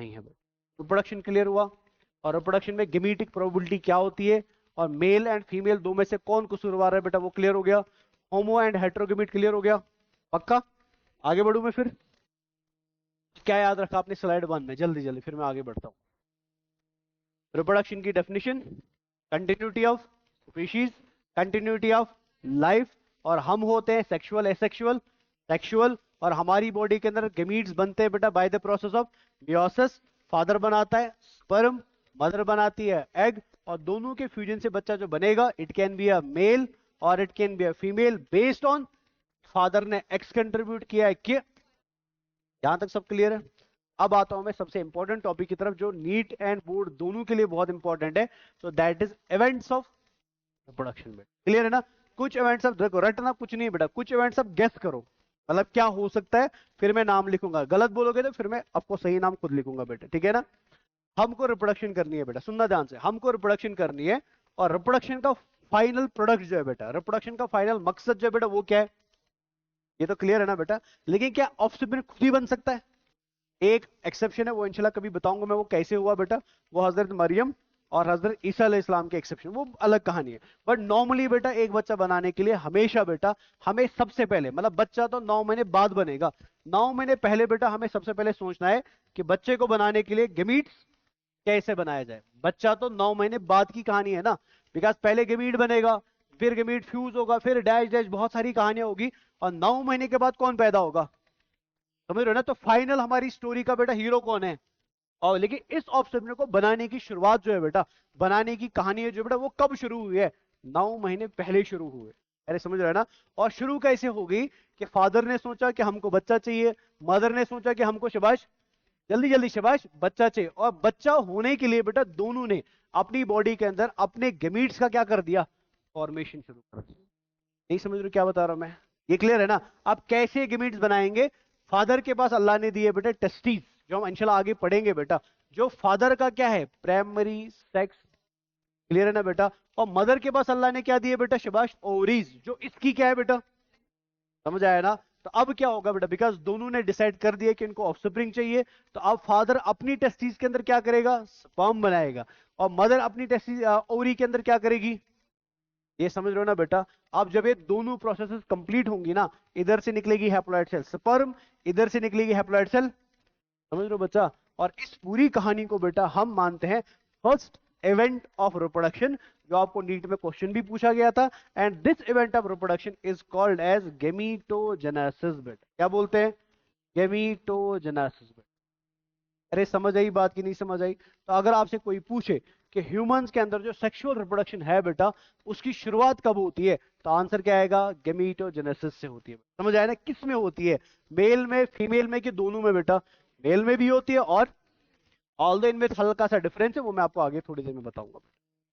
नहीं है बेटा। रिप्रोडक्शन क्लियर हुआ? और रिप्रोडक्शन में गेमेटिक प्रोबेबिलिटी क्या होती है, और मेल एंड फीमेल दो में से कौन कसूरवार है बेटा, वो क्लियर हो गया। होमो एंड हेटेरोगेमेट क्लियर हो गया, पक्का? आगे बढ़ू मैं फिर? क्या याद रखा आपने स्लाइड 1 में, जल्दी जल्दी फिर मैं आगे बढ़ता हूं। रिप्रोडक्शन की definition, continuity of species, continuity of life, और हम होते हैं सेक्सुअल एसेक्सुअल, सेक्सुअल, और हमारी बॉडी के अंदर गेमीट्स बनते हैं बेटा by the process of meiosis. Father बनाता है स्पर्म, मदर बनाती है एग, और दोनों के फ्यूजन से बच्चा जो बनेगा, it can be a male और it can be a female based on father ने एक्स कंट्रीब्यूट किया है कि। यहां तक सब क्लियर है? अब आता हूं मैं सबसे इंपॉर्टेंट टॉपिक की तरफ, जो नीट एंड बोर्ड दोनों के लिए बहुत इंपॉर्टेंट है। So that is events of reproduction में। क्लियर है ना? कुछ इवेंट्स अब देखो, रटना कुछ नहीं है बेटा, कुछ इवेंट्स अब गेस करो, मतलब क्या हो सकता है, फिर मैं नाम लिखूंगा, गलत बोलोगे तो फिर मैं आपको सही नाम खुद लिखूंगा बेटा, ठीक है ना? हमको रिप्रोडक्शन करनी है बेटा, सुनना ध्यान से, हमको रिप्रोडक्शन करनी है, और रिप्रोडक्शन का फाइनल प्रोडक्ट जो है बेटा, रिप्रोडक्शन का फाइनल मकसद जो है बेटा, वो क्या है? ये तो क्लियर है ना बेटा? लेकिन क्या ऑफस्प्रिंग खुद ही बन सकता है? एक एक्सेप्शन है, वो इंशाल्लाह कभी बताऊंगा मैं वो कैसे हुआ बेटा, वो हजरत मरियम और हजरत ईसा अलैहि इस्लाम के एक्सेप्शन, वो अलग कहानी है। बट नॉर्मली बेटा एक बच्चा बनाने के लिए हमेशा बेटा हमें सबसे पहले, मतलब बच्चा तो 9 महीने बाद बनेगा, 9 महीने पहले बेटा हमें सबसे पहले सोचना है कि बच्चे को बनाने के लिए गेमीट्स कैसे बनाया जाए। बच्चा तो 9 महीने बाद की कहानी है ना, बिकॉज पहले गेमीट बनेगा, फिर गेमीट फ्यूज होगा, फिर डैश डैश बहुत सारी कहानियां होगी, और 9 महीने के बाद कौन पैदा होगा? समझ रहे हो ना? तो फाइनल हमारी स्टोरी का बेटा हीरो कौन है? और लेकिन इस ऑब्जेक्ट को बनाने की शुरुआत जो है बेटा, बनाने की कहानी है जो बेटा, वो कब शुरू हुई है? 9 महीने पहले शुरू हुए। अरे समझ रहे हैं ना? और शुरू कैसे होगी कि फादर ने सोचा कि हमको बच्चा चाहिए, मदर ने सोचा कि हमको शाबाश, जल्दी जल्दी शाबाश, बच्चा चाहिए, और बच्चा होने के लिए बेटा दोनों ने अपनी बॉडी के अंदर अपने गेमीट्स का क्या कर दिया? फॉर्मेशन शुरू कर दिया। नहीं समझ रहे हो क्या बता रहा हूं मैं? ये क्लियर है ना? अब कैसे गेमीट्स बनाएंगे? फादर के पास अल्लाह ने दिए बेटा टेस्टिस, जो हम इंशाल्लाह आगे पढ़ेंगे बेटा, जो फादर का क्या है? Primary sex. क्लियर है ना बेटा? और मदर के पास अल्लाह ने क्या दिए बेटा? शाबाश, ओवरीज, जो इसकी क्या है बेटा? समझ आया ना? तो अब क्या होगा बेटा, बिकॉज दोनों ने डिसाइड कर दिया कि इनको ऑफस्प्रिंग चाहिए, तो अब फादर अपनी टेस्टिस के अंदर क्या करेगा? स्पर्म बनाएगा, और मदर अपनी टेस्टिस ओवरी के अंदर क्या करेगी? ये समझ रहे हो ना बेटा? अब जब ये दोनों प्रोसेसेस कंप्लीट होंगी ना, इधर से निकलेगी हैप्लॉइड सेल स्पर्म, इधर से निकलेगी हैप्लॉइड सेल। समझ रहे हो बच्चा? और इस पूरी कहानी को बेटा हम मानते हैं फर्स्ट इवेंट ऑफ रिप्रोडक्शन, जो आपको नीट में क्वेश्चन भी पूछा गया था। And this event of reproduction is called as gametogenesis बेटा। क्या बोलते हैं? गेमीटोजेनेसिस बेटा। अरे समझ आई बात की नहीं समझ आई? तो अगर आपसे कोई पूछे कि ह्यूमंस के अंदर जो सेक्सुअल रिप्रोडक्शन है बेटा, उसकी शुरुआत कब होती है, तो आंसर क्या आएगा? गेमीटोजेनेसिस से होती है। समझ आया ना? किस में होती है? मेल में, फीमेल में, कि दोनों में बेटा? मेल में भी होती है, और ऑल द इनमें हल्का सा डिफरेंस है, वो मैं आपको आगे थोड़ी देर में बताऊंगा।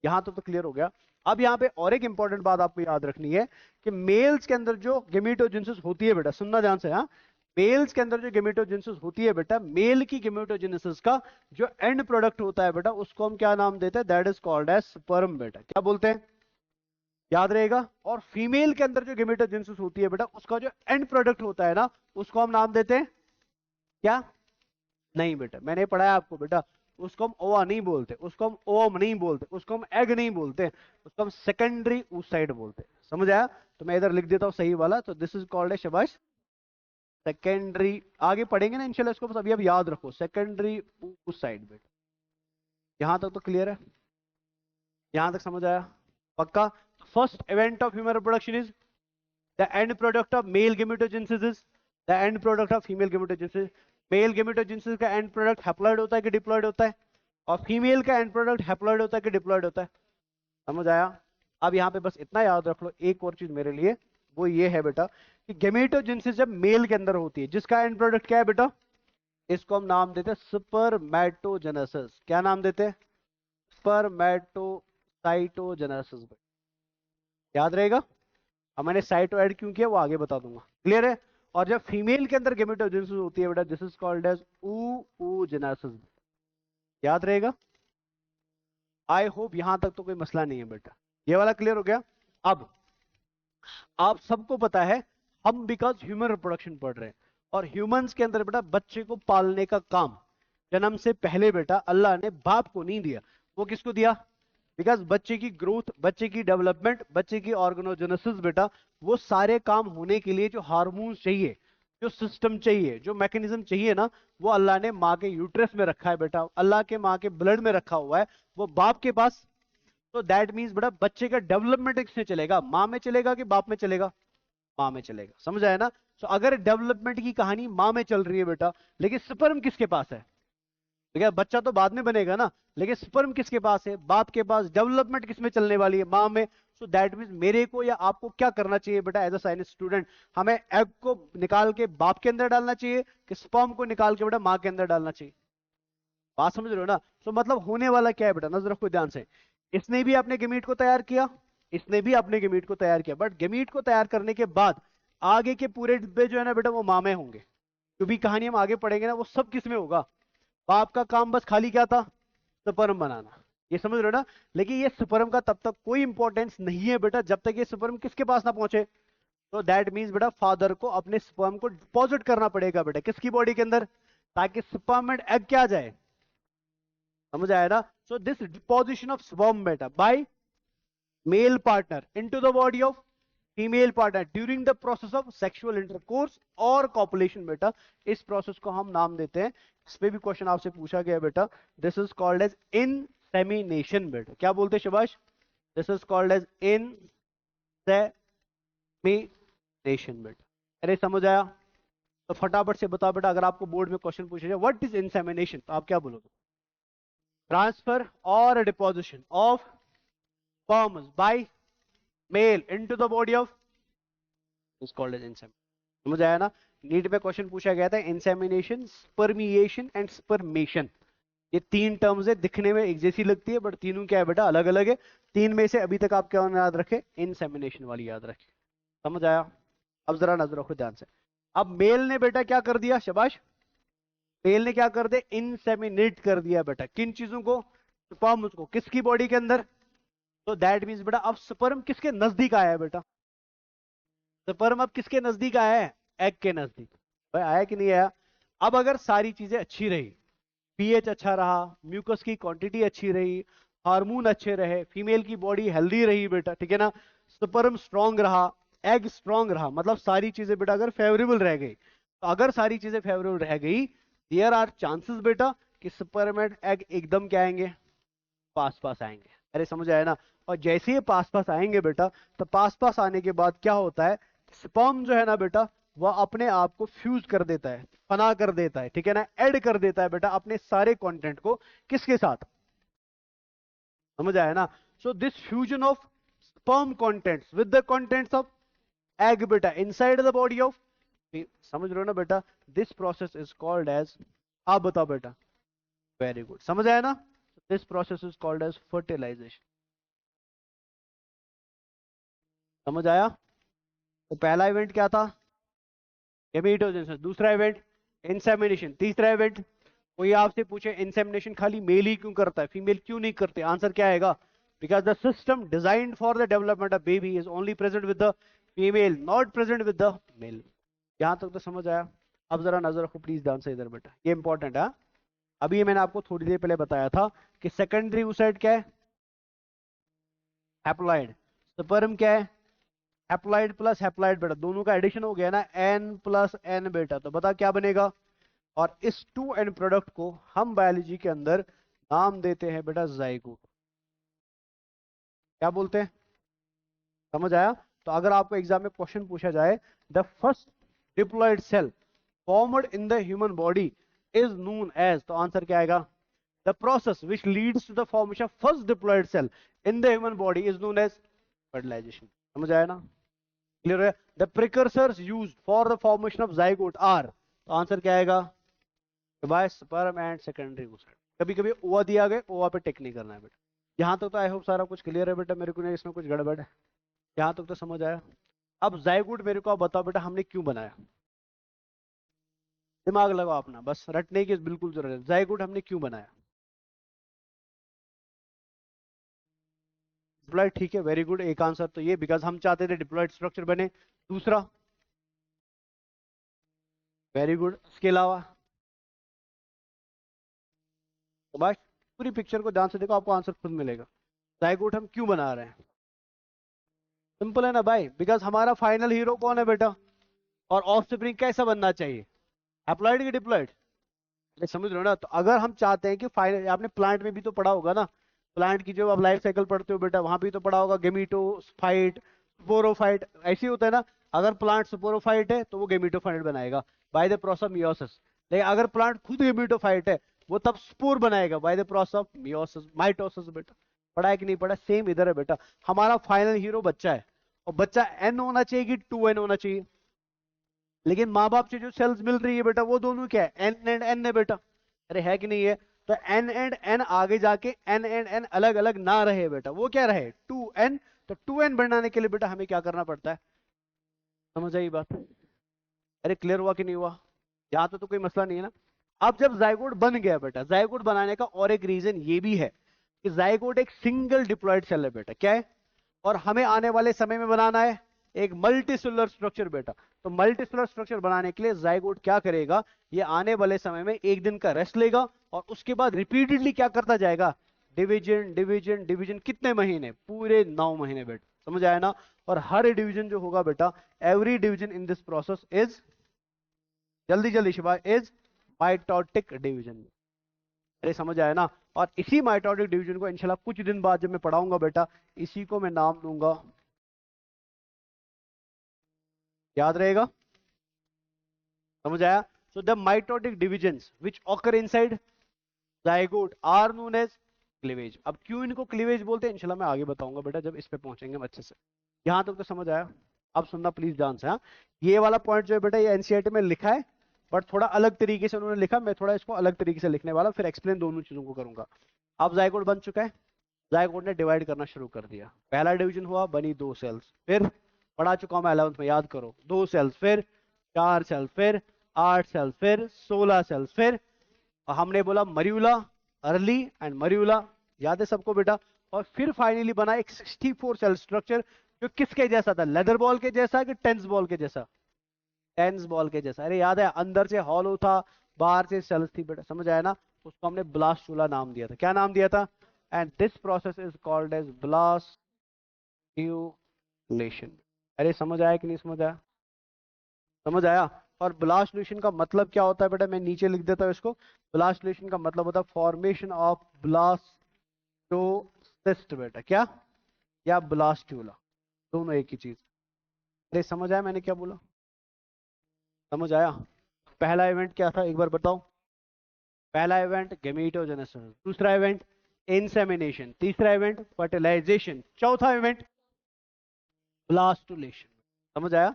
यहां तो क्लियर हो गया। अब यहाँ पे और एक इंपॉर्टेंट बात आपको याद रखनी है कि मेल्स के अंदर जो गेमीटोजेनेसिस होती है बेटा, सुनना ध्यान से, हाँ, मेल्स के अंदर जो गेमीटोजेनेसिस होती है बेटा, मेल की गेमीटोजेनेसिस का जो एंड प्रोडक्ट होता है बेटा, उसको हम क्या नाम देते हैं? That is called as sperm बेटा। क्या बोलते हैं? याद रहेगा। और फीमेल के अंदर जो गेमीटोजेनेसिस होती है बेटा, उसका जो एंड प्रोडक्ट होता है ना, उसको हम नाम देते हैं क्या? नहीं बेटा, मैंने पढ़ाया आपको बेटा, उसको हम ओवा नहीं बोलते, उसको हम ओम नहीं बोलते, उसको हम एग नहीं बोलते, उसको हम सेकेंडरी oocyte बोलते हैं। समझ आया? तो मैं इधर लिख देता हूं सही वाला, तो दिस इज कॉल्ड ए शाबाश सेकेंडरी। आगे पढ़ेंगे ना इंशाल्लाह इसको, बस अभी अब याद रखो सेकेंडरी oocyte बेटा। यहां तक तो क्लियर है? यहां तक समझ आया? पक्का? First event of human reproduction is the end product of male gametogenesis is the end product of female gametogenesis. Male gametogenesis का एंड प्रोडक्ट हैप्लॉइड होता है कि डिप्लॉइड होता है? और फीमेल का एंड प्रोडक्ट हैप्लॉइड होता है कि डिप्लॉइड होता है? समझ आया? अब यहाँ पे बस इतना याद रख लो, एक और चीज मेरे लिए, वो ये है बेटा कि गेमेटोजेनेसिस जब मेल के अंदर होती है, जिसका एंड प्रोडक्ट क्या है बेटा? इसको हम नाम देते हैं स्पर्मेटोजेनेसिस। क्या नाम देते हैं? स्पर्मेटोसाइटोजेनेसिस। याद रहेगा? अब मैंने साइटो ऐड क्यों किया वो आगे बता दूंगा। क्लियर है? और जब फीमेल के अंदर गेमेटोजेनेसिस होती है बेटा, this is called as oogenesis। याद रहेगा? आई होप यहां तक तो कोई मसला नहीं है बेटा। ये वाला क्लियर हो गया? अब आप सबको पता है, हम बिकॉज ह्यूमन रिप्रोडक्शन पढ़ रहे हैं, और ह्यूमंस के अंदर बेटा बच्चे को पालने का काम जन्म से पहले बेटा अल्लाह ने बाप को नहीं दिया, वो किसको दिया? बिकॉज बच्चे की ग्रोथ, बच्चे की डेवलपमेंट, बच्चे की ऑर्गेनोजेनेसिस बेटा, वो सारे काम होने के लिए जो हार्मोन्स चाहिए, जो सिस्टम चाहिए, जो मैकेनिज्म चाहिए ना, वो अल्लाह ने माँ के यूट्रस में रखा है बेटा, अल्लाह के माँ के ब्लड में रखा हुआ है, वो बाप के पास। तो दैट मीन्स बेटा बच्चे का डेवलपमेंट किसमें चलेगा? माँ में चलेगा कि बाप में चलेगा? माँ में चलेगा। समझ आया ना? तो अगर डेवलपमेंट की कहानी माँ में चल रही है बेटा, लेकिन स्पर्म किसके पास है? तो क्या बच्चा तो बाद में बनेगा ना, लेकिन स्पर्म किसके पास है? बाप के पास। डेवलपमेंट किसमें चलने वाली है? माँ में। सो दैट मीन्स मेरे को या आपको क्या करना चाहिए बेटा एज अ साइंस स्टूडेंट? हमें एग को निकाल के बाप के अंदर डालना चाहिए कि स्पर्म को निकाल के बेटा माँ के अंदर डालना चाहिए? बात समझ रहे हो ना? सो मतलब होने वाला क्या है बेटा, नजर रखो ध्यान से। इसने भी अपने गेमीट को तैयार किया, इसने भी अपने गेमीट को तैयार किया, बट गेमीट को तैयार करने के बाद आगे के पूरे डिब्बे जो है ना बेटा वो माँ में होंगे। जो भी कहानी हम आगे पढ़ेंगे ना वो सब किस में होगा? बाप का काम बस खाली क्या था? स्पर्म बनाना। ये समझ रहे हो ना? लेकिन ये स्पर्म का तब तक कोई इंपॉर्टेंस नहीं है बेटा जब तक ये स्पर्म किसके पास ना पहुंचे। तो दैट मीन्स बेटा फादर को अपने स्पर्म को डिपॉजिट करना पड़ेगा बेटा किसकी बॉडी के अंदर, ताकि स्पर्म एंड एग क्या आ जाए। समझ आया ना? So this deposition of sperm बेटा by male partner into the body of female partner during the process of sexual intercourse और कॉपुलेशन बेटा, इस प्रोसेस को हम नाम देते हैं, इस पे भी क्वेश्चन आपसे पूछा गया बेटा, this is called as insemination बेटा। क्या बोलते हैं शबाश? This is called as insemination बेटा। अरे समझ आया? तो फटाफट से बताओ बेटा, अगर आपको बोर्ड में क्वेश्चन पूछा जाए व्हाट इज इनसेमिनेशन, तो आप क्या बोलोगे? ट्रांसफर और deposition of sperms by male into the body of is called as insemination। समझ आया ना? नीट में क्वेश्चन पूछा गया था इंसेमिनेशन, स्पर्मिएशन एंड स्पर्मेशन। ये तीन टर्म्स है, दिखने में एक जैसी लगती है बट तीनों क्या है बेटा, अलग अलग है। तीन में से अभी तक आप क्या याद रखे? इंसेमिनेशन वाली याद रखे। समझ आया? अब जरा नजर रखो ध्यान से। अब मेल ने बेटा क्या कर दिया? शाबाश। मेल ने क्या कर दिया? इंसेमिनेट कर दिया बेटा। किन चीजों को? स्पर्म्स को। किसकी बॉडी के अंदर? तो दैट मीन्स बेटा अब स्पर्म किसके नजदीक आया है बेटा? स्पर्म अब किसके नजदीक आया है? एग के नजदीक। भाई आया कि नहीं आया? अब अगर सारी चीजें अच्छी रही, पीएच अच्छा रहा, म्यूकस की क्वांटिटी अच्छी रही, हार्मोन अच्छे रहे, फीमेल की बॉडी हेल्दी रही बेटा, ठीक है ना, स्पर्म स्ट्रांग रहा, एग स्ट्रांग रहा, मतलब सारी चीजें बेटा अगर फेवरेबल रह गई, तो अगर सारी चीजें फेवरेबल रह गई, देयर आर चांसेस बेटा कि स्पर्म एंड एग एकदम क्या आएंगे? पास पास आएंगे। अरे समझ आया ना? और जैसे ही पास पास आएंगे बेटा, तो पास पास आने के बाद क्या होता है? स्पर्म जो है ना बेटा, वह अपने आप को फ्यूज कर देता है, फना कर देता है, ठीक है ना, ऐड कर देता है बेटा अपने सारे कंटेंट को। किसके साथ? समझ आया ना? So this fusion of sperm contents with the contents of egg बेटा इनसाइड द बॉडी ऑफ, समझ रहे हो ना बेटा? This process is called as, आप बताओ बेटा। वेरी गुड, समझ आया ना? This process is called as fertilization. समझ आया? तो पहला इवेंट क्या था? गेमेटोजेनेसिस। दूसरा इवेंट इंसेमिनेशन। तीसरा इवेंट, कोई आपसे पूछे इंसेमिनेशन खाली मेल ही क्यों करता है, फीमेल क्यों नहीं करते, आंसर क्या आएगा? Because the system designed for the development of baby is only present with the female, not present with the male. यहां तक तो समझ आया? अब जरा नजर रखो प्लीज ध्यान से इधर बेटा, ये इंपॉर्टेंट है। अभी मैंने आपको थोड़ी देर पहले बताया था कि सेकेंडरी oocyte क्या है? हैप्लॉइड। स्पर्म क्या है? हैप्लॉइड प्लस हैप्लॉइड बेटा, दोनों का एडिशन हो गया ना, एन प्लस एन बेटा, तो बता क्या बनेगा? और इस टू एन प्रोडक्ट को हम बायोलॉजी के अंदर नाम देते हैं बेटा जाइगोट। क्या बोलते हैं? समझ आया? तो अगर आपको एग्जाम में क्वेश्चन पूछा जाए the first diploid cell formed in the human body is known as, तो आंसर क्या आएगा? The process which leads to the formation of first diploid cell in the human body is known as fertilization. समझ आया ना? Clear है? The precursors used for the formation of zygote are, तो answer क्या आएगा? By sperm and secondary oocyte। कभी कभी ओआ दिया गया, ओआ पे टेक नहीं करना है बेटा। यहां तक तो आई होप सारा कुछ क्लियर है बेटा, मेरे को नहीं इसमें कुछ गड़बड़ है। यहां तक तो समझ आया? अब जाइगोट मेरे को आप बताओ बेटा हमने क्यों बनाया? दिमाग लगाओ अपना, बस रटने की बिल्कुल जरूरत है। जाइगोट हमने क्यों बनाया? डिप्लॉयड, ठीक है, वेरी गुड, एक आंसर तो ये बिकॉज हम चाहते थे डिप्लॉयड स्ट्रक्चर बने। दूसरा, वेरी गुड, इसके अलावा तो बस पूरी पिक्चर को ध्यान से देखो, आपको आंसर खुद मिलेगा। जाइगोट हम क्यों बना रहे हैं? सिंपल है ना भाई, बिकॉज हमारा फाइनल हीरो कौन है बेटा, और ऑफस्प्रिंग कैसा बनना चाहिए, हैप्लॉइड कि डिप्लॉइड? समझ रहे हो ना? तो अगर हम चाहते हैं कि फाइनल, आपने प्लांट में भी तो पढ़ा होगा ना, प्लांट की जो आप लाइफ साइकिल पढ़ते हो बेटा, वहां भी तो पढ़ा होगा, गेमिटोफाइट, स्पोरोफाइट, ऐसे ही होता है ना। अगर प्लांट स्पोरोफाइट है तो वो गेमिटोफाइट बनाएगा by the process of meiosis, लेकिन अगर प्लांट खुद गेमिटोफाइट है वो तब स्पोर बनाएगा by the process of meiosis, mitosis. बेटा पढ़ा है कि नहीं पढ़ा? सेम इधर है बेटा, हमारा फाइनल हीरो बच्चा है, और बच्चा एन होना चाहिए कि 2n होना चाहिए, लेकिन माँ बाप से जो सेल्स मिल रही है बेटा वो दोनों क्या है, एन एंड एन है बेटा। अरे है कि नहीं है? तो एन एंड एन आगे जाके एन एंड एन अलग अलग ना रहे बेटा, वो क्या रहे, 2n। तो 2n बनाने के लिए बेटा हमें क्या करना पड़ता है? समझ आई बात? अरे क्लियर हुआ कि नहीं हुआ? यहाँ तो कोई मसला नहीं है ना। अब जब जाइगोट बन गया बेटा, जाइगोट बनाने का और एक रीजन ये भी है कि जाइगोट एक सिंगल डिप्लॉयड सेल है बेटा, क्या है, और हमें आने वाले समय में बनाना है एक मल्टीसेलुलर स्ट्रक्चर बेटा। तो मल्टीसेलुलर स्ट्रक्चर बनाने के लिए जाइगोट क्या करेगा, ये आने वाले समय में एक दिन का रेस्ट लेगा, और उसके बाद रिपीटेडली क्या करता जाएगा, डिवीजन डिवीजन डिवीजन। कितने महीने? पूरे 9 महीने बेटा, समझ आया ना? और हर डिवीजन जो होगा बेटा, every division in this process is, जल्दी जल्दी शिवा, इज माइटोटिक डिवीजन। अरे समझ आया ना? और इसी माइटोटिक डिवीजन को इंशाल्लाह कुछ दिन बाद जब मैं पढ़ाऊंगा बेटा, इसी को मैं नाम दूंगा, याद रहेगा? समझ आया? So the mitotic divisions which occur inside zygote are known as cleavage. अब क्यों इनको क्लीवेज बोलते हैं इंशाल्लाह मैं आगे बताऊंगा बेटा, जब इस पे पहुंचेंगे हम अच्छे से। यहां तक तो समझ आया? अब सुनना प्लीज ध्यान से। हाँ, ये वाला पॉइंट जो है बेटा, ये एनसीईआरटी में लिखा है, बट थोड़ा अलग तरीके से उन्होंने लिखा, मैं थोड़ा इसको अलग तरीके से लिखने वाला, फिर एक्सप्लेन दोनों चीजों को करूंगा। अब जाइगोट बन चुका है, जाइगोट ने डिवाइड करना शुरू कर दिया, पहला डिवीजन हुआ, बनी 2 सेल्स, फिर पढ़ा चुका हूं मैं 11th में, याद करो, 2 सेल्स, फिर 4 सेल्स, फिर 8 सेल्स, फिर 16 सेल्स, फिर हमने बोला मरियुला, अर्ली एंड मरियुला, याद है सबको बेटा? और फिर फाइनली बना एक 64 सेल स्ट्रक्चर, जो किसके जैसा था, लेदर बॉल के जैसा कि टेनिस बॉल के जैसा? टेनिस बॉल के जैसा। अरे याद है, अंदर से हॉलो था, बाहर से सेल्स थी बेटा, समझ आया ना? उसको हमने ब्लास्टुला नाम दिया था। क्या नाम दिया था? And this process is called as blastulation. अरे समझ आया कि नहीं समझ आया? समझ आया? और ब्लास्टुलेशन का मतलब क्या होता है बेटा, मैं नीचे लिख देता हूं इसको। ब्लास्टुलेशन का मतलब होता है फॉर्मेशन ऑफ ब्लास्टोसिस्ट बेटा, क्या, या ब्लास्टुला, दोनों एक ही चीज। अरे समझ आया मैंने क्या बोला? समझ आया? पहला इवेंट क्या था एक बार बताओ? पहला इवेंट गेमीटोजेनेसिस, दूसरा इवेंट इंसेमिनेशन, तीसरा इवेंट फर्टिलाइजेशन, चौथा इवेंट ब्लास्टुलेशन। समझ आया?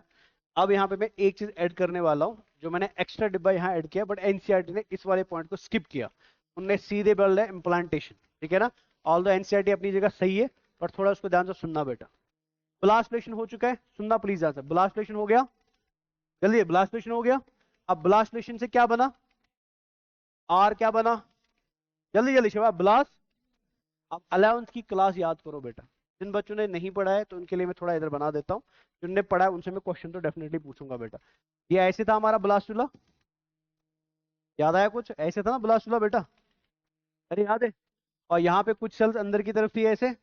अब यहाँ पे मैं एक चीज ऐड करने वाला हूँ, जो मैंने एक्स्ट्रा डिब्बा यहाँ ऐड किया, बट एनसीईआरटी ने इस वाले पॉइंट को स्किप किया, उनने सीधे बोल रहे इम्प्लांटेशन। ठीक है ना? ऑल द एनसीईआरटी अपनी जगह सही है, पर थोड़ा उसको ध्यान से सुनना बेटा। ब्लास्टुलेशन हो चुका है, सुनना प्लीज ध्यान से। ब्लास्टुलेशन हो गया, जल्दी, ब्लास्टुलेशन हो गया। अब ब्लास्टुलेशन से क्या बना, आर क्या बना, जल्दी जल्दी शिवा, ब्लास्ट। अब 11th की क्लास याद करो बेटा, जिन बच्चों ने नहीं पढ़ा है तो उनके लिए मैं थोड़ा इधर बना देता हूँ, जिनने पढ़ा है उनसे मैं क्वेश्चन तो डेफिनेटली पूछूंगा बेटा। ये ऐसे था हमारा ब्लास्टुला, याद आया कुछ? ऐसे था ना ब्लास्टुला बेटा? अरे याद है? और यहाँ पे कुछ सेल्स अंदर की तरफ थी ऐसे,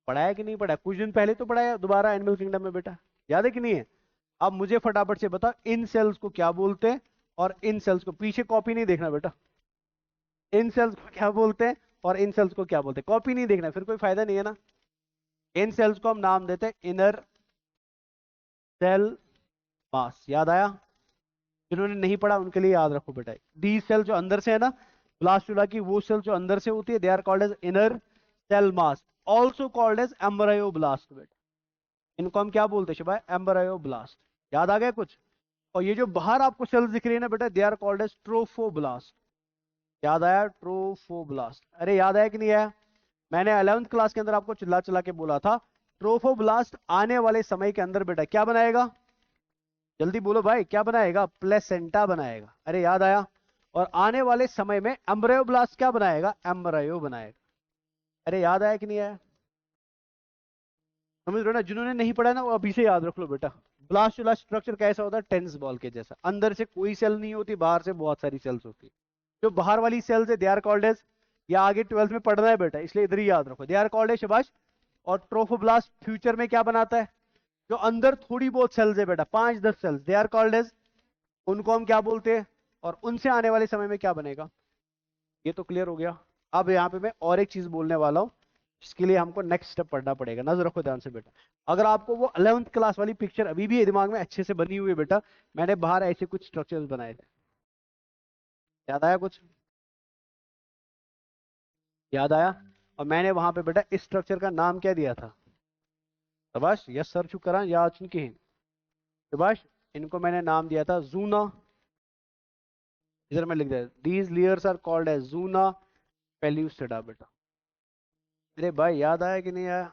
पढ़ा है कि नहीं पढ़ा? कुछ दिन पहले तो पढ़ा है दोबारा एनिमल किंगडम में बेटा, याद है कि नहीं है? अब मुझे फटाफट से बता, इन सेल्स को क्या बोलते हैं, और इन सेल्स को, पीछे कॉपी नहीं देखना बेटा, इन सेल्स को क्या बोलते हैं और इन सेल्स को क्या बोलते हैं, कॉपी नहीं देखना, फिर कोई फायदा नहीं है ना। इन सेल्स को हम नाम देते हैं इनर सेल मास, याद आया? जिन्होंने नहीं पढ़ा उनके लिए याद रखो बेटा, डी सेल जो अंदर से है ना ब्लास्टुला की, वो सेल जो अंदर से होती है, they are called as inner cell mass, also called as embryoblast बेटा। इनको हम क्या बोलते हैं शिवाय? एम्ब्रायोब्लास्ट। याद आ गया कुछ? और ये जो बाहर आपको सेल्स दिख रही है ना बेटा, they are called as trophoblast. याद आया? ट्रोफोब्लास्ट। अरे याद आया कि नहीं आया? मैंने 11th क्लास के अंदर आपको चिल्ला चिल्ला के बोला था, ट्रोफोब्लास्ट आने वाले समय के अंदर बेटा क्या बनाएगा, जल्दी बोलो भाई, क्या बनाएगा? प्लेसेंटा बनाएगा। अरे याद आया? और आने वाले समय में एम्ब्रायोब्लास्ट क्या बनाएगा? एम्ब्रायो बनाएगा। अरे याद आया कि नहीं आया? समझ रहे हो ना? जिन्होंने नहीं पढ़ा ना वो अभी से याद रख लो बेटा। ब्लास्टुला स्ट्रक्चर कैसा होता है? टेनिस बॉल के जैसा, अंदर से कोई सेल नहीं होती, बाहर से बहुत सारी सेल्स होती। जो बाहर वाली सेल्स है दे आर कॉल्ड एज, या आगे 12th में पढ़ना है बेटा इसलिए इधर ही याद रखो, दे आर कॉल्ड एज शबाश। और ट्रोफोब्लास्ट फ्यूचर में क्या बनाता है, जो अंदर थोड़ी बहुत सेल्स है बेटा 5-10 cells, they are called as, उनको हम क्या बोलते हैं, और उनसे आने वाले समय में क्या बनेगा। ये तो क्लियर हो गया। अब यहाँ पे मैं और एक चीज बोलने वाला हूं जिसके लिए हमको नेक्स्ट स्टेप पढ़ना पड़ेगा, नजर रखो ध्यान से बेटा। अगर आपको वो 11th क्लास वाली पिक्चर अभी भी दिमाग में अच्छे से बनी हुई है बेटा, मैंने बाहर ऐसे कुछ स्ट्रक्चर्स बनाए थे, याद आया कुछ, याद आया। और मैंने वहां पे बेटा इस स्ट्रक्चर का नाम क्या दिया था, शाबाश, यस सर चुप करा याद चुनके, शाबाश, इनको मैंने नाम दिया था जूना। इधर मैं लिख दिया, these layers are called as zona pellucida बेटा। अरे भाई याद आया कि नहीं आया,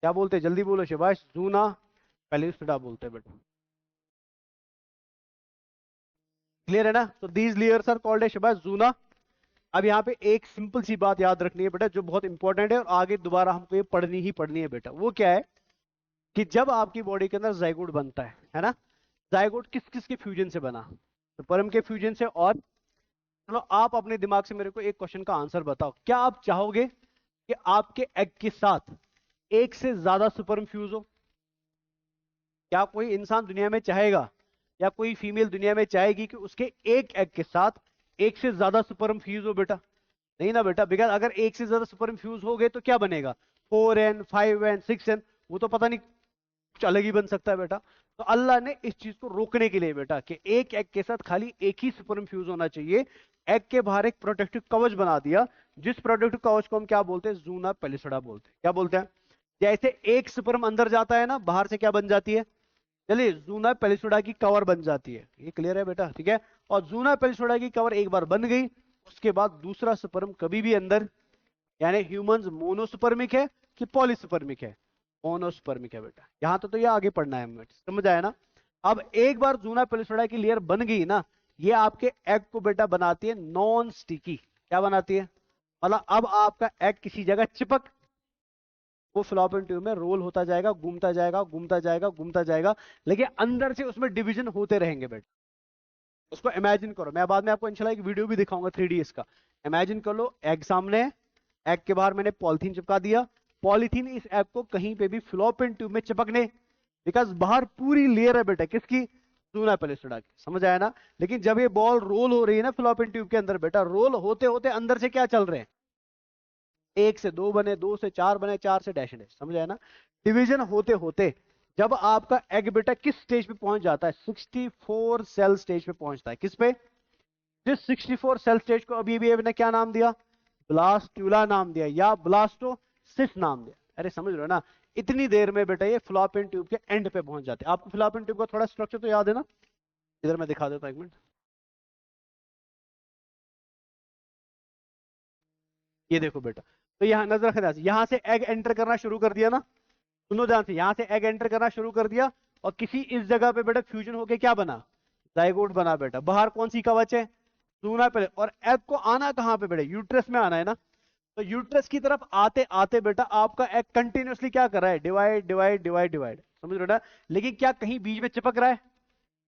क्या बोलते हैं जल्दी बोलो शाबाश, जूना पेल्यूसिडा बोलते हैं बेटा, क्लियर है ना। तो these layers are called as शाबाश जूना। अब यहाँ पे एक सिंपल सी बात याद रखनी है बेटा जो बहुत इंपॉर्टेंट है और आगे दोबारा हमको ये पढ़नी ही पढ़नी है बेटा, वो क्या है कि जब आपकी बॉडी के अंदर जाइगोट बनता है ना, जाइगोट किस किस के फ्यूजन से बना, तो परम के फ्यूजन से। और चलो आप अपने दिमाग से मेरे को एक क्वेश्चन का आंसर बताओ, क्या आप चाहोगे कि आपके एग के साथ एक से ज्यादा सुपर्म फ्यूज हो, क्या कोई इंसान दुनिया में चाहेगा या कोई फीमेल दुनिया में चाहेगी कि उसके एक एग के साथ एक से ज्यादा सुपर्म फ्यूज हो बेटा, नहीं ना बेटा, बिकॉज अगर एक से ज्यादा सुपर्म फ्यूज हो गए तो क्या बनेगा 4n 5n 6n, वो तो पता नहीं कुछ अलग ही बन सकता है बेटा। तो अल्लाह ने इस चीज को रोकने के लिए बेटा कि एक एग के साथ खाली एक ही सुपर्म फ्यूज होना चाहिए, एग के बाहर एक प्रोटेक्टिव कवच बना दिया, जिस प्रोटेक्टिव कवच को हम क्या बोलते हैं, जूना पेलिसोडा बोलते हैं। क्या बोलते हैं, जैसे एक सुपर्म अंदर जाता है ना, बाहर से क्या बन जाती है, चलिए जूना पेलिसोडा की कवर बन जाती है, ये क्लियर है बेटा, ठीक है। और जूना पेलिसोडा की कवर एक बार बन गई, उसके बाद दूसरा सुपर्म कभी भी अंदर, यानी ह्यूमंस मोनोसुपर्मिक है कि पॉलीसुपर्मिक है, मोनोसुपर्मिक है बेटा। यहां तो ये आगे पढ़ना है हमें, समझ आया ना। अब एक बार जूना पेलिसोडा की लेयर बन गई ना, ये आपके एग को बेटा बनाती है नॉन स्टिकी, क्या बनाती है, मतलब अब आपका एग किसी जगह चिपक, वो फ्लॉपियन ट्यूब में रोल होता जाएगा, घूमता जाएगा घूमता जाएगा घूमता जाएगा, लेकिन अंदर से उसमें डिवीजन होते रहेंगे बेटा। उसको इमेजिन करो, मैं बाद में आपको इंशाल्लाह एक वीडियो भी दिखाऊंगा 3D इसका। इमेजिन कर लो एग सामने है, एग के बाहर मैंने पॉलिथीन चिपका दिया, पॉलिथीन इस एग को कहीं पे भी फ्लॉपियन ट्यूब में चिपकने, बिकॉज बाहर पूरी लेयर है बेटा किसकी, जूना पेलिसोडा की, समझ आया ना। लेकिन जब ये बॉल रोल हो रही है ना फ्लॉपियन ट्यूब के अंदर बेटा, रोल होते होते अंदर से क्या चल रहे हैं, एक से दो बने, दो से चार बने, चार से डैश डैश, समझ आया ना। डिवीजन होते होते जब आपका एग बेटा किस स्टेज पे पहुंच जाता है, 64 सेल स्टेज पे पहुंचता है, किस पे, जिस 64 सेल स्टेज को अभी भी ने क्या नाम दिया, ब्लास्टुला नाम दिया या ब्लास्टोसिस्ट नाम दिया। अरे समझ रहे हो ना, इतनी देर में बेटा ये फ्लॉपियन ट्यूब के एंड पे पहुंच जाते हैं। आपको फ्लॉपियन ट्यूब का थोड़ा स्ट्रक्चर तो याद है ना, इधर मैं दिखा देता हूं एक मिनट, ये देखो बेटा, तो यहां नजर रखना, यहां से एग एंटर करना शुरू कर दिया ना, सुनो ध्यान से, यहां से एग एंटर करना शुरू कर दिया और किसी इस जगह पे बेटा फ्यूजन होके क्या बना, जाइगोट बना बेटा। बाहर कौन सी कवच है, सूना पे, और एग को आना कहां पे बेटा, यूट्रस में आना है ना। तो यूट्रस की तरफ आते आते बेटा आपका एग कंटिन्यूअसली क्या कर रहा है, डिवाइड डिवाइड डिवाइड डिवाइड, समझ रहे हो ना। लेकिन क्या कहीं बीच में चिपक रहा है,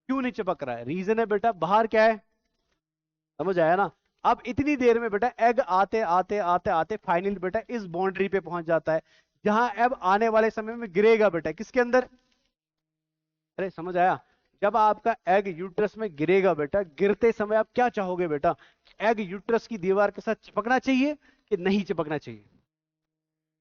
क्यों नहीं चिपक रहा है, रीजन है बेटा बाहर क्या है, समझ आया ना। अब इतनी देर में बेटा एग आते आते आते आते फाइनली बेटा इस बाउंड्री पे पहुंच जाता है, जहां अब आने वाले समय में गिरेगा बेटा किसके अंदर, अरे समझ आया। जब आपका एग यूट्रस में गिरेगा बेटा, गिरते समय आप क्या चाहोगे बेटा, एग यूट्रस की दीवार के साथ चिपकना चाहिए कि नहीं चिपकना चाहिए,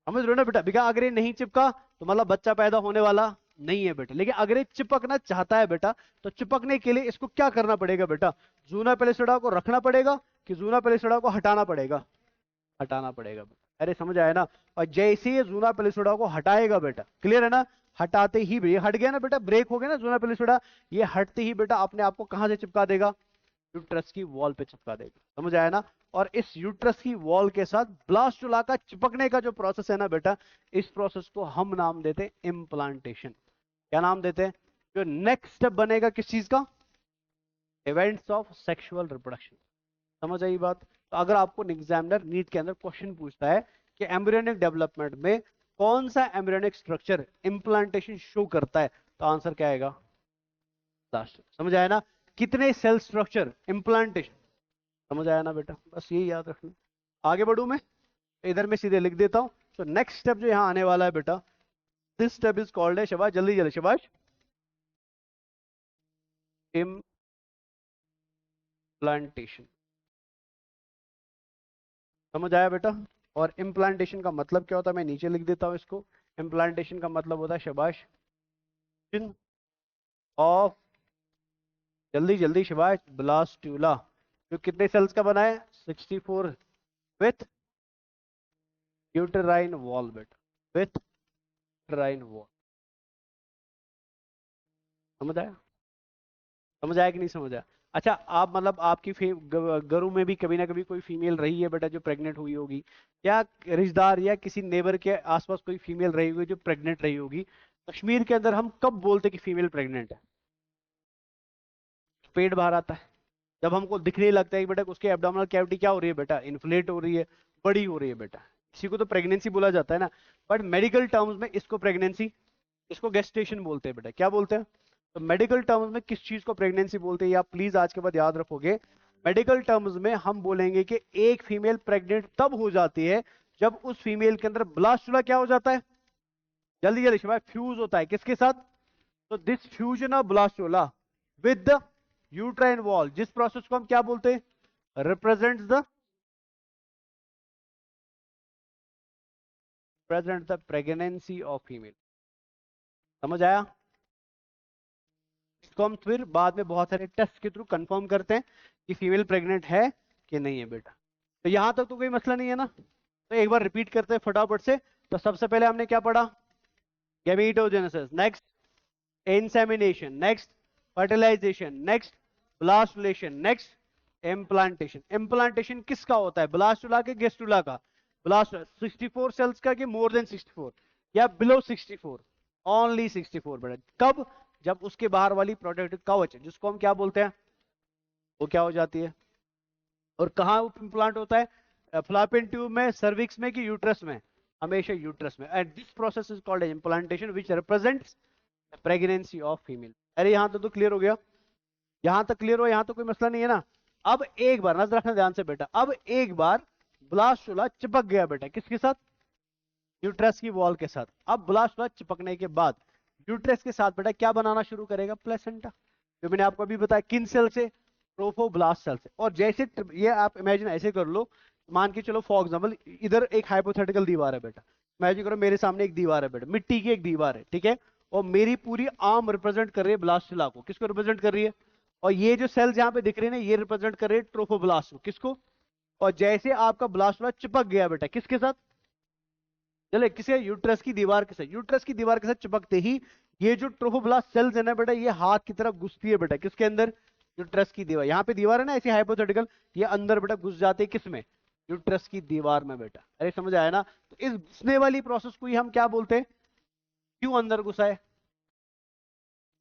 समझ रहे हो ना बेटा। बिका अगर ये नहीं चिपका तो मतलब बच्चा पैदा होने वाला नहीं है बेटा, लेकिन अगर ये चिपकना चाहता है बेटा, तो चिपकने के लिए इसको क्या करना पड़ेगा बेटा, जूना पेलिसोडा को रखना पड़ेगा कि जूना पेलिसोडा को हटाना पड़ेगा, हटाना पड़ेगा बेटा। अरे समझ आया ना। और जैसे ये जूना पेलिसोडा को हटाएगा बेटा, क्लियर है ना, हटाते ही ये हट गया ना बेटा, ब्रेक हो गया ना जूना पेलिसोडा, ये हटते ही बेटा अपने आप को कहां से चिपका देगा, यूट्रस की वॉल पे चिपका देगा, समझ आया ना। और इस यूट्रस की वॉल के साथ ब्लास्टुला का चिपकने का जो प्रोसेस है ना बेटा, इस प्रोसेस को हम नाम देते हैं इम्प्लांटेशन। क्या नाम देते हैं, जो नेक्स्ट स्टेप बनेगा किस चीज का, इवेंट्स ऑफ सेक्सुअल रिप्रोडक्शन, समझ आई बात। तो अगर आपको एग्जामिनर नीट के अंदर क्वेश्चन पूछता है कि एम्ब्रियोनिक डेवलपमेंट में कौन सा एम्ब्रियोनिक स्ट्रक्चर इम्प्लांटेशन शो करता है, तो आंसर क्या आएगा, लास्ट, समझ आया ना। कितने सेल स्ट्रक्चर इम्प्लांटेशन, समझ आया ना बेटा, बस यही याद रखना। आगे बढ़ू मैं, इधर मैं सीधे लिख देता हूँ। तो नेक्स्ट स्टेप जो यहाँ आने वाला है बेटा, दिस स्टेप इज कॉल्ड है, शबाश जल्दी जल्दी शबाश, इम्प्लांटेशन। समझ आया बेटा? और इम्प्लांटेशन का मतलब क्या होता है मैं नीचे लिख देता हूँ इसको। इम्प्लांटेशन का मतलब होता है शबाश ऑफ, जल्दी जल्दी शबाश, ब्लास्टुला, जो कितने सेल्स का बना है 64, विथ यूटेराइन वॉल बेटा, विथ यूटेराइन वॉल। समझ आया? समझ आया कि नहीं समझ आया? अच्छा, आप मतलब आपकी घरों में भी कभी ना कभी कोई फीमेल रही है बेटा जो प्रेग्नेंट हुई होगी, या रिश्तेदार या किसी नेबर के आसपास कोई फीमेल रही होगी जो प्रेग्नेंट रही होगी। कश्मीर के अंदर हम कब बोलते कि फीमेल प्रेग्नेंट है? पेट बाहर आता है, जब हमको दिखने लगता है कि बेटा उसके एब्डोमिनल कैविटी क्या हो रही है बेटा, इन्फ्लेट हो रही है, बड़ी हो रही है बेटा, इसी को तो प्रेगनेंसी बोला जाता है ना। बट मेडिकल टर्म्स में इसको प्रेगनेंसी, इसको गेस्टेशन बोलते हैं बेटा। क्या बोलते हैं? तो मेडिकल टर्म्स में किस चीज को प्रेगनेंसी बोलते हैं, या प्लीज आज के बाद याद रखोगे। मेडिकल टर्म्स में हम बोलेंगे कि एक फीमेल प्रेग्नेंट तब हो जाती है जब उस फीमेल के अंदर ब्लास्टुला क्या हो जाता है, जल्दी जल्दी शबाश, फ्यूज होता है किसके साथ? तो this fusion of blastula with the uterine wall, जिस प्रोसेस को हम क्या बोलते हैं, represents the pregnancy of female. समझ आया? इसको हम फिर बाद में बहुत सारे टेस्ट के थ्रू कंफर्म करते हैं कि फीमेल प्रेग्नेंट है कि नहीं है बेटा। तो यहां तक तो कोई मसला नहीं है ना? तो एक बार रिपीट करते हैं फटाफट से। तो सबसे पहले हमने क्या पढ़ा? Gametogenesis, next insemination, next fertilization, next blastulation, next implantation. Implantation किसका होता है, ब्लास्टुला के गेस्टुला का? ब्लास्ट 64 सेल्स का कि मोर देन 64 या बिलो 64? ओनली 64 बेटा। कब? जब उसके बाहर वाली प्रोटेक्टिव कवच जिसको हम क्या बोलते हैं वो क्या हो जाती है। और कहाँ इम्प्लांट होता है, फ्लैपियन ट्यूब में, सर्विक्स में कि यूट्रस में? हमेशा यूट्रस में। And this process is called implantation which represents pregnancy of female. अरे यहां तक तो क्लियर हो गया? यहां तक क्लियर हो? यहां तो कोई मसला नहीं है ना? अब एक बार नजर रखना ध्यान से बेटा, अब एक बार ब्लास्टुला चिपक गया बेटा किसके साथ, यूट्रस की वॉल के साथ। अब ब्लास्टुला चिपकने के बाद यूट्रस के साथ बेटा क्या बनाना शुरू करेगा, प्लेसेंटा, जो मैंने आपको अभी बताया किन सेल से, ट्रोफोब्लास्ट सेल से। और जैसे ये आप इमेजिन ऐसे कर लो, मान के चलो फॉर एग्जांपल इधर एक हाइपोथेटिकल दीवार है बेटा, इमेजिन करो मेरे सामने एक दीवार है बेटा, मिट्टी की एक दीवार है, ठीक है, और मेरी पूरी आर्म रिप्रेजेंट कर रही है ब्लास्टुला को। किसको रिप्रेजेंट कर रही है? और ये जो सेल्स यहाँ पे दिख रहे हैं ना, ये रिप्रेजेंट कर रहे हैं ट्रोफोब्लास्ट को। किसको? और जैसे आपका ब्लास्टुला चिपक गया बेटा किसके साथ, चले किसे, यूट्रस की दीवार के साथ। यूट्रस की दीवार के साथ चिपकते ही ये जो ट्रोफोब्लास्ट सेल्स है ना बेटा, ये हाथ की तरफ घुसती है बेटा किसके अंदर, यूट्रस की दीवार। यहाँ पे दीवार है ना ऐसी हाइपोथेटिकल, ये अंदर बेटा घुस जाते हैं किसमें, यूट्रस की दीवार में बेटा। अरे समझ आया ना? तो इस घुसने वाली प्रोसेस को ही हम क्या बोलते हैं, क्यों अंदर घुसा है,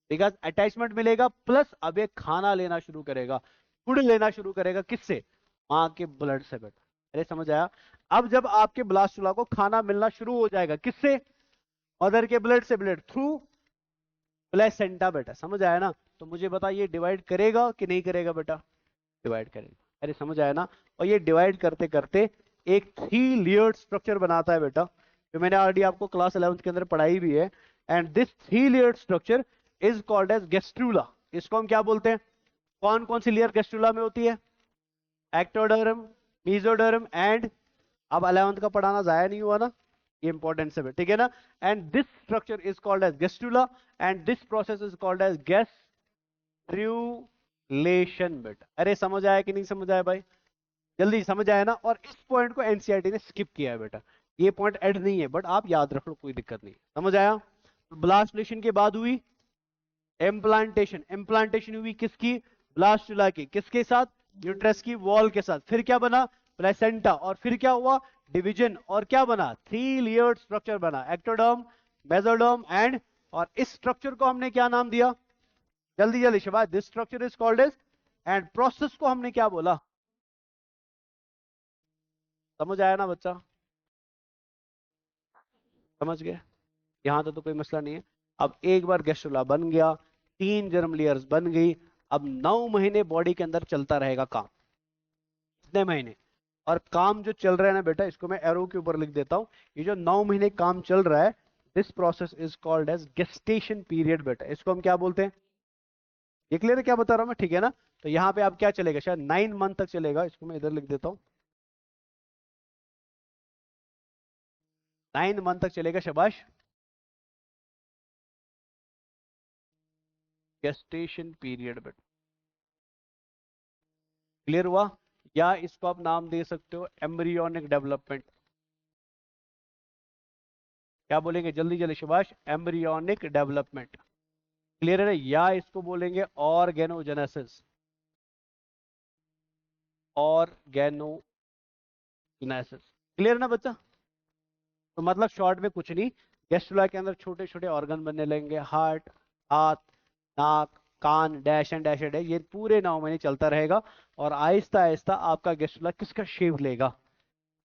बिकॉज अटैचमेंट मिलेगा, प्लस अब ये खाना लेना शुरू करेगा, फूड लेना शुरू करेगा किससे, मां के ब्लड से बेटा। अरे समझ आया? अब जब आपके ब्लास्टुला को खाना मिलना शुरू हो जाएगा किससे, मदर के ब्लड से, ब्लड थ्रू प्लेसेंटा बेटा। समझ आया ना? तो मुझे बता ये डिवाइड करेगा कि नहीं करेगा बेटा, डिवाइड करेगा। अरे समझ आया ना? और ये डिवाइड करते करते एक 3 लेयर्ड स्ट्रक्चर बनाता है बेटा, जो मैंने ऑलरेडी आपको क्लास 11th के अंदर पढ़ाई भी है। And this 3 layered structure is called as gastrula. इसको हम क्या बोलते हैं, कौन कौन सी लेयर गेस्ट्रूला में होती है, एक्टोडर्म, मेसोडर्म एंड, अब 11th का पढ़ाना जाया नहीं हुआ ना, ये इंपॉर्टेंट से, ठीक है ना। And this structure is called as gastrula and this process is called as gastrulation बेटा। अरे समझ आया कि नहीं समझ आया भाई, जल्दी समझ आया ना? और इस पॉइंट को एनसीईआरटी ने स्किप किया है बेटा, ये पॉइंट ऐड नहीं है, बट आप याद रख लो कोई दिक्कत नहीं। समझ आया? ब्लास्टुलेशन के बाद हुई इम्प्लांटेशन। इम्प्लांटेशन हुई किसकी, ब्लास्टुला की, किसके साथ, यूट्रस की वॉल के साथ। फिर क्या बना, प्लेसेंटा। और फिर क्या हुआ, डिवीजन। और क्या बना, 3 लेयर्ड स्ट्रक्चर बना, एक्टोडर्म, मेसोडर्म एंड, और इस स्ट्रक्चर को हमने क्या नाम दिया, जल्दी जल्दी शबाश, this structure is called as, and process को हमने क्या बोला, समझ आया ना बच्चा, समझ गए? यहां तो कोई मसला नहीं है। अब एक बार गेस्ट्रुला बन गया, 3 जर्म लेयर्स बन गई, अब 9 महीने बॉडी के अंदर चलता रहेगा काम। कितने महीने। और काम जो चल रहा है ना बेटा, इसको मैं एरो के ऊपर लिख देता हूँ। ये जो 9 महीने काम चल रहा है, this process is called as gestation period बेटा। इसको हम क्या बोलते हैं, ये क्लियर है क्या बता रहा हूं मैं, ठीक है ना। तो यहाँ पे आप क्या चलेगा, शायद 9 मंथ तक चलेगा, इसको मैं इधर लिख देता हूँ, 9 मंथ तक चलेगा, शाबाश। गेस्टेशन पीरियड बेटा, क्लियर हुआ। या इसको आप नाम दे सकते हो एम्ब्रियोनिक डेवलपमेंट। क्या बोलेंगे जल्दी जल्दी, शाबाश, एम्ब्रियोनिक डेवलपमेंट, क्लियर है ना। या इसको बोलेंगे ऑर्गेनोजेनेसिस, ऑर्गेनोजेनेसिस, क्लियर ना बच्चा। तो मतलब शॉर्ट में कुछ नहीं, गेस्टुला के अंदर छोटे छोटे ऑर्गन बनने लगेंगे, हार्ट, हाथ, नाक, कान, dash and dash and dash, ये पूरे 9 महीने चलता रहेगा। और आहिस्ता आहिस्ता आपका गेस्टुला किसका शेप लेगा,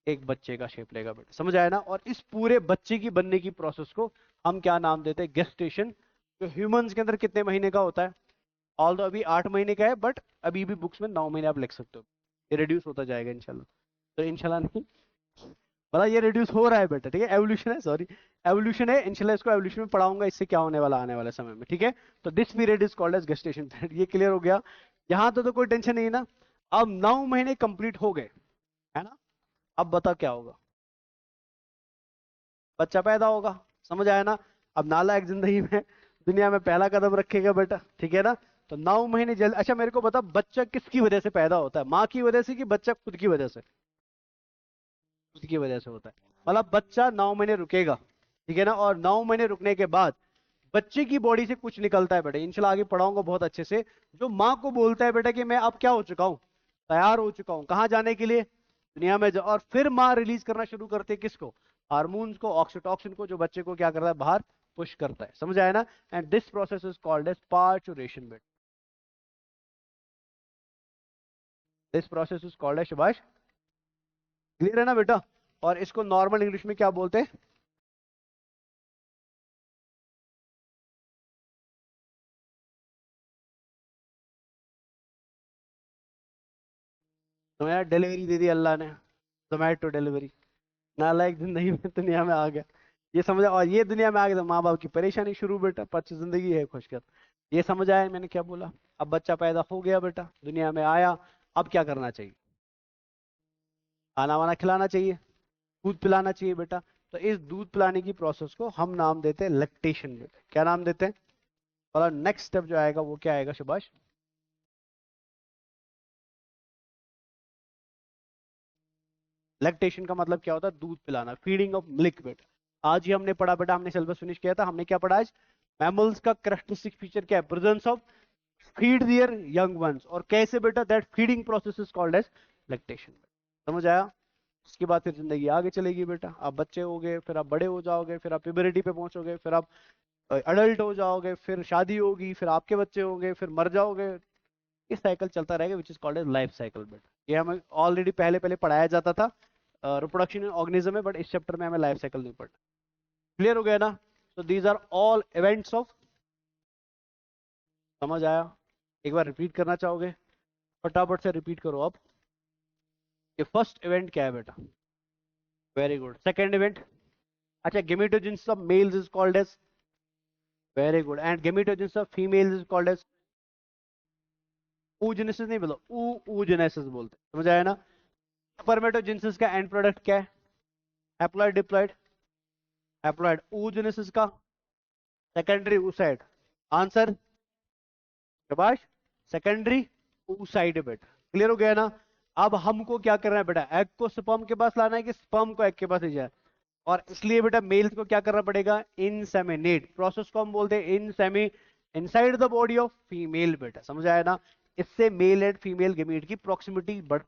एक बच्चे का शेप लेगा बेटा, समझ आया ना। और इस पूरे बच्चे की बनने की प्रोसेस को हम क्या नाम देते हैं, गेस्टेशन। जो ह्यूमंस के अंदर कितने महीने का होता है, ऑल दो अभी 8 महीने का है, बट अभी भी बुक्स में 9 महीने आप लिख सकते हो। ये रिड्यूस होता जाएगा इंशाल्लाह। तो इंशाल्लाह नहीं, मतलब ये रिड्यूस हो रहा है बेटा, ठीक है, एवोल्यूशन है, सॉरी, एवोल्यूशन है। इंशाल्लाह इसको एवोल्यूशन में पढ़ाऊंगा, इससे क्या होने वाला आने वाले समय में, ठीक है। तो this period is called as gestation period. ये क्लियर हो गया, यहां तो कोई टेंशन नहीं है ना। अब 9 महीने कंप्लीट हो गए, है ना। अब बता क्या होगा, बच्चा पैदा होगा, समझ आया ना। अब नालायक जिंदगी में दुनिया में पहला कदम रखेगा बेटा, ठीक है ना। तो 9 महीने जल्द, अच्छा मेरे को बता, बच्चा किसकी वजह से पैदा होता है, माँ की वजह से कि बच्चा खुद की वजह से, खुद की वजह से होता है। मतलब बच्चा 9 महीने रुकेगा, ठीक है ना। और 9 महीने रुकने के बाद बच्चे की बॉडी से कुछ निकलता है बेटा, इंशाल्लाह आगे पढ़ाऊंगा बहुत अच्छे से। जो माँ को बोलता है बेटा कि मैं अब क्या हो चुका हूँ, तैयार हो चुका हूँ, कहाँ जाने के लिए, दुनिया में और फिर माँ रिलीज करना शुरू करती है किसको, हार्मोन्स को, ऑक्सीटोसिन को, जो बच्चे को क्या करता है, बाहर पुश करता है, समझ आया ना। And this process is called as parturition बेटा, this process is called as, शाबाश, क्लियर है ना बेटा। और इसको नॉर्मल इंग्लिश में क्या बोलते हैं, तो यार डिलीवरी दे दी अल्लाह ने, जोमेटो डिलीवरी, नालायक जिंदगी में दुनिया में आ गया, ये समझ। और ये दुनिया में आ गया तो माँ बाप की परेशानी शुरू बेटा, पच्चीस जिंदगी है खुशकर। ये समझ आया मैंने क्या बोला। अब बच्चा पैदा हो गया बेटा, दुनिया में आया, अब क्या करना चाहिए, खाना वाना खिलाना चाहिए, दूध पिलाना चाहिए बेटा। तो इस दूध पिलाने की प्रोसेस को हम नाम देते हैं लैक्टेशन बेटा। क्या नाम देते हैं, और नेक्स्ट स्टेप जो आएगा वो क्या आएगा सुभाष, लैक्टेशन का मतलब क्या होता है, दूध पिलाना, फीडिंग ऑफ मिल्क बेटा। आज ही हमने पढ़ा बेटा, हमने सिलेबस फिनिश किया था, हमने क्या पढ़ा आज, मैमल्स का कैरेक्टरिस्टिक फीचर क्या है, presence of feed their young ones, और कैसे बेटा, that feeding process is called as lactation. समझ आया। उसके बाद फिर जिंदगी आगे चलेगी बेटा, आप बच्चे हो गए, फिर आप बड़े हो जाओगे, फिर आप प्यूबरिटी पे पहुंचोगे, फिर आप अडल्ट हो जाओगे, फिर शादी होगी, फिर आपके बच्चे होंगे, फिर मर जाओगे। इस साइकिल चलता रहेगा, which is called as life cycle बेटा। ये हमें ऑलरेडी पहले पहले पढ़ाया जाता था रिप्रोडक्शन इन ऑर्गेनिज्म में, बट इस चैप्टर में हमें लाइफ साइकिल नहीं पढ़ना। क्लियर हो गया ना। तो these are all events of, समझ आया। एक बार रिपीट करना चाहोगे, फटाफट से रिपीट करो अब। ये फर्स्ट इवेंट क्या है बेटा, वेरी गुड। सेकेंड इवेंट, अच्छा, gametogenesis of males is called as, very good. And gametogenesis of females is called as, oogenesis नहीं बोलो, oogenesis बोलते हैं, समझ आया ना। स्पर्मेटोजेनेसिस का एंड प्रोडक्ट क्या है, हैप्लॉइड डिप्लॉइड, हैप्लॉइड। oogenesis का सेकेंडरी oocyte, आंसर, शाबाश, सेकेंडरी oocyte बेटा। क्लियर हो गया ना। अब हमको क्या करना है बेटा, एग को स्पर्म के पास लाना है कि स्पर्म को एग के पास ले जाए, और इसलिए बेटा मेल्स को क्या करना पड़ेगा, इनसेमिनेट प्रोसेस को हम बोलते हैं इनसेमी, inside the body of female बेटा, समझ आया ना। इससे मेल एंड फीमेल गेमीट की प्रॉक्सिमिटी बढ़